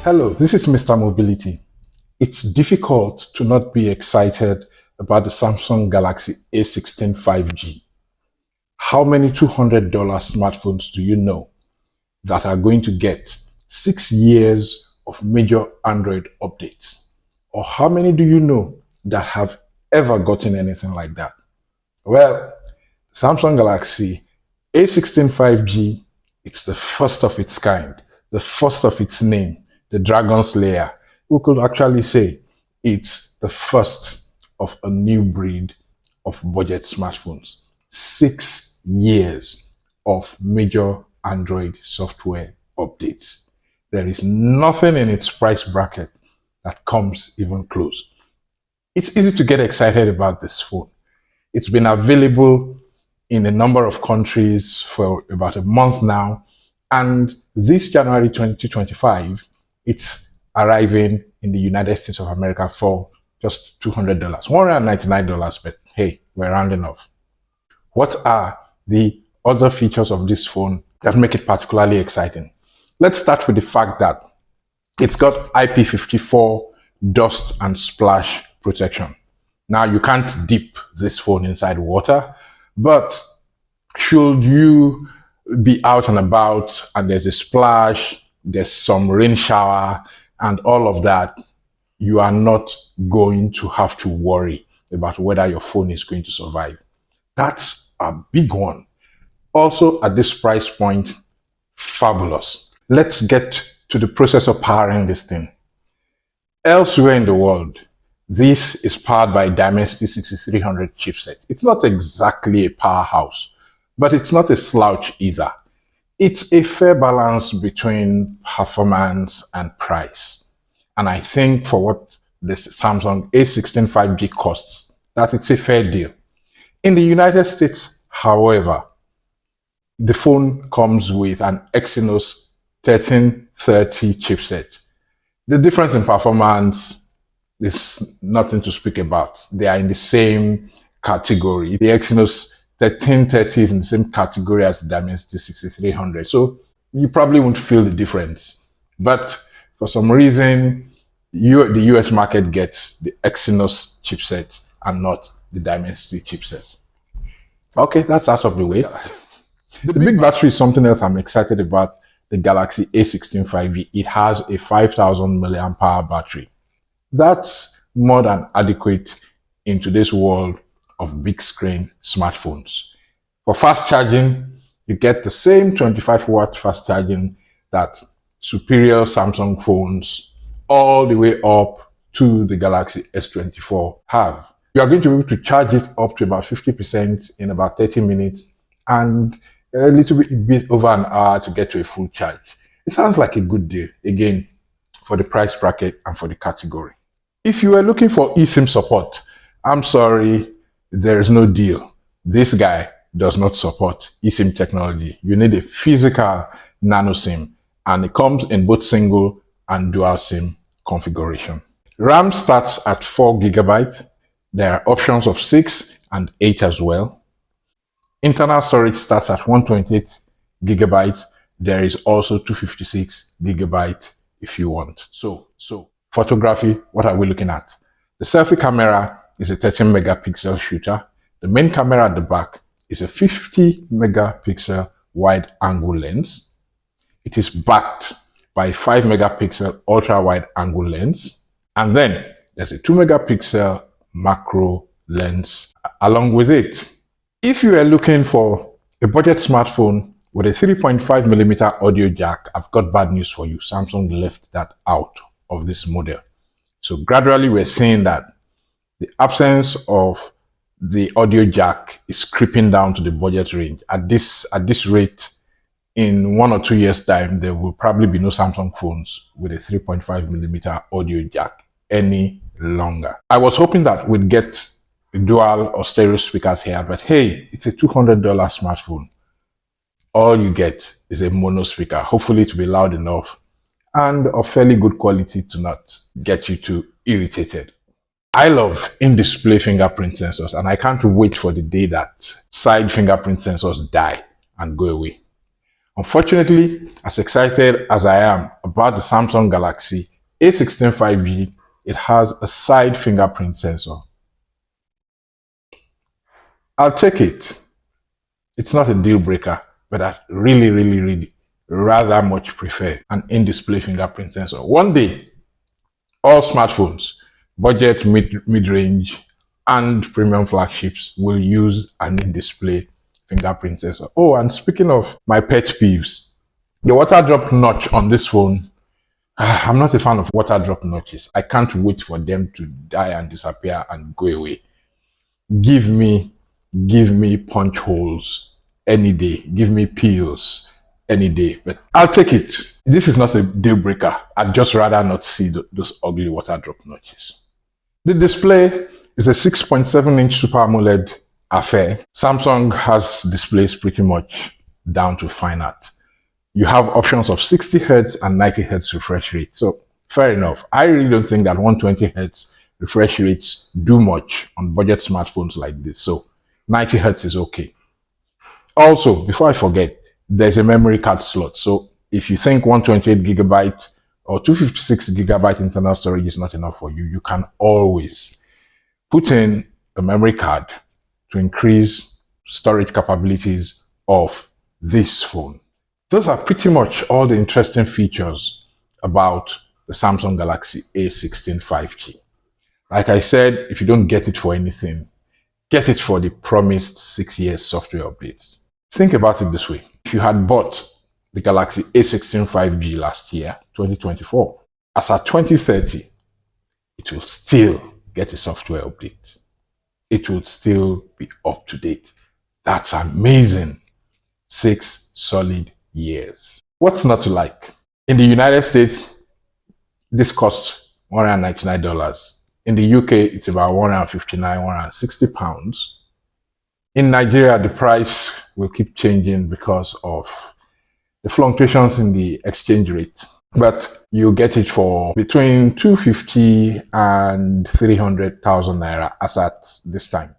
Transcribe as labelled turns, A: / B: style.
A: Hello, this is Mr. Mobility. It's difficult to not be excited about the Samsung Galaxy A16 5G. How many $200 smartphones do you know that are going to get 6 years of major Android updates? Or how many do you know that have ever gotten anything like that? Well, Samsung Galaxy A16 5G, it's the first of its kind, the first of its name, the Dragon's Lair. We could actually say it's the first of a new breed of budget smartphones. 6 years of major Android software updates. There is nothing in its price bracket that comes even close. It's easy to get excited about this phone. It's been available in a number of countries for about a month now. And this January 2025, it's arriving in the United States of America for just $200, $199, but hey, we're rounding off. What are the other features of this phone that make it particularly exciting? Let's start with the fact that it's got IP54 dust and splash protection. Now, you can't dip this phone inside water, but should you be out and about and there's a splash, there's some rain shower and all of that, you are not going to have to worry about whether your phone is going to survive. That's a big one. Also, at this price point, fabulous. Let's get to the process of powering this thing. Elsewhere in the world, this is powered by Dimensity 6300 chipset. It's not exactly a powerhouse, but it's not a slouch either. It's a fair balance between performance and price. And I think for what this Samsung A16 5G costs, that it's a fair deal. In the United States, however, the phone comes with an Exynos 1330 chipset. The difference in performance is nothing to speak about. They are in the same category. The Exynos 1330 is in the same category as the Dimensity 6300. So you probably won't feel the difference. But for some reason, the US market gets the Exynos chipset and not the Dimensity chipset. Okay, that's out of the way. The big battery is something else I'm excited about the Galaxy A16 5G. It has a 5000 milliamp hour battery. That's more than adequate in today's world of big screen smartphones. For fast charging, you get the same 25-watt fast charging that superior Samsung phones all the way up to the Galaxy S24 have. You are going to be able to charge it up to about 50% in about 30 minutes and a little bit over an hour to get to a full charge. It sounds like a good deal, again, for the price bracket and for the category. If you are looking for eSIM support, I'm sorry, there is no deal. This guy does not support eSIM technology. You need a physical nano SIM, and it comes in both single and dual SIM configuration. RAM starts at 4 GB. There are options of 6 and 8 as well. Internal storage starts at 128 GB. There is also 256 GB if you want. So photography, what are we looking at? The selfie camera is a 13 megapixel shooter. The main camera at the back is a 50 megapixel wide angle lens. It is backed by a 5 megapixel ultra wide angle lens. And then there's a 2 megapixel macro lens along with it. If you are looking for a budget smartphone with a 3.5mm audio jack, I've got bad news for you. Samsung left that out of this model. So gradually we're seeing that the absence of the audio jack is creeping down to the budget range. At this rate, in 1 or 2 years' time, there will probably be no Samsung phones with a 3.5mm audio jack any longer. I was hoping that we'd get dual or stereo speakers here, but hey, it's a $200 smartphone. All you get is a mono speaker, hopefully to be loud enough and of fairly good quality to not get you too irritated. I love in-display fingerprint sensors, and I can't wait for the day that side fingerprint sensors die and go away. Unfortunately, as excited as I am about the Samsung Galaxy A16 5G, it has a side fingerprint sensor. I'll take it. It's not a deal breaker, but I really rather much prefer an in-display fingerprint sensor. One day, all smartphones, budget, mid-range, and premium flagships will use an in-display fingerprint sensor. Oh, and speaking of my pet peeves, the water drop notch on this phone, I'm not a fan of water drop notches. I can't wait for them to die and disappear and go away. Give me punch holes any day. Give me peels any day. But I'll take it. This is not a deal breaker. I'd just rather not see those ugly water drop notches. The display is a 6.7-inch Super AMOLED affair. Samsung has displays pretty much down to fine art. You have options of 60 Hz and 90 Hz refresh rate. So fair enough. I really don't think that 120 Hz refresh rates do much on budget smartphones like this. So 90 Hz is okay. Also, before I forget, there's a memory card slot. So if you think 128GB or 256GB internal storage is not enough for you, you can always put in a memory card to increase storage capabilities of this phone. Those are pretty much all the interesting features about the Samsung Galaxy A16 5G. Like I said, if you don't get it for anything, get it for the promised 6-year software updates. Think about it this way. If you had bought the Galaxy A16 5G last year, 2024, as at 2030, it will still get a software update. It will still be up to date. That's amazing. 6 solid years. What's not to like? In the United States, this costs $199. In the UK, it's about £159, £160. In Nigeria, the price will keep changing because of the fluctuations in the exchange rate. But you get it for between 250 and 300,000 naira as at this time.